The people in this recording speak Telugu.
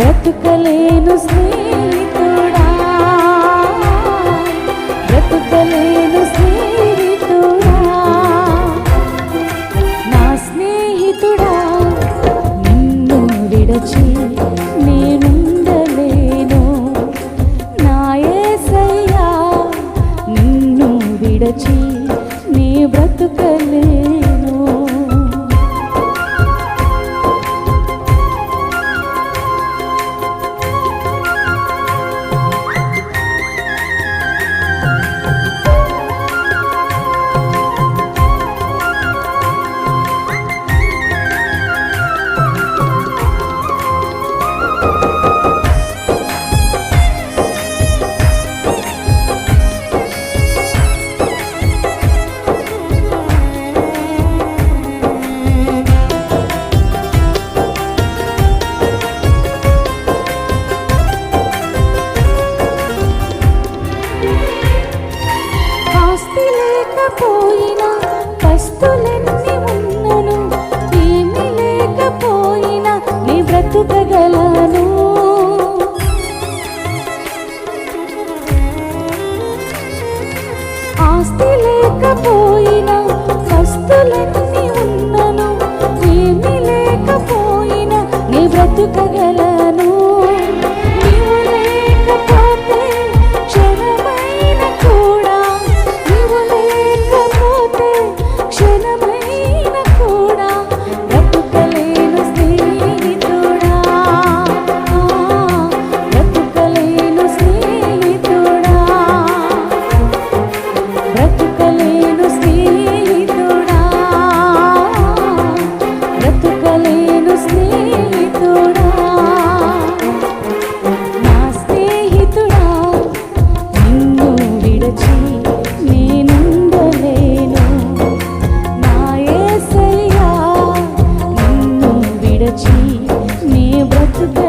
బ్రతుకలేను స్నేహితుడా, బ్రతుకలేను స్నేహితుడా, నా స్నేహితుడా, నిన్ను విడచి నేనుండలేను. నా యేసయ్యా, నిన్ను విడచి నీ బ్రతుకలేను. లేకపోయినా వస్తులెన్ని ఉన్నను, ఏమి లేకపోయినా నీ బ్రతుకగలను. ఆస్తి లేకపోయినా వస్తులెన్ని ఉన్నను, ఏమి లేకపోయినా నీ బ్రతుకగలను. నీ బ్రతుకు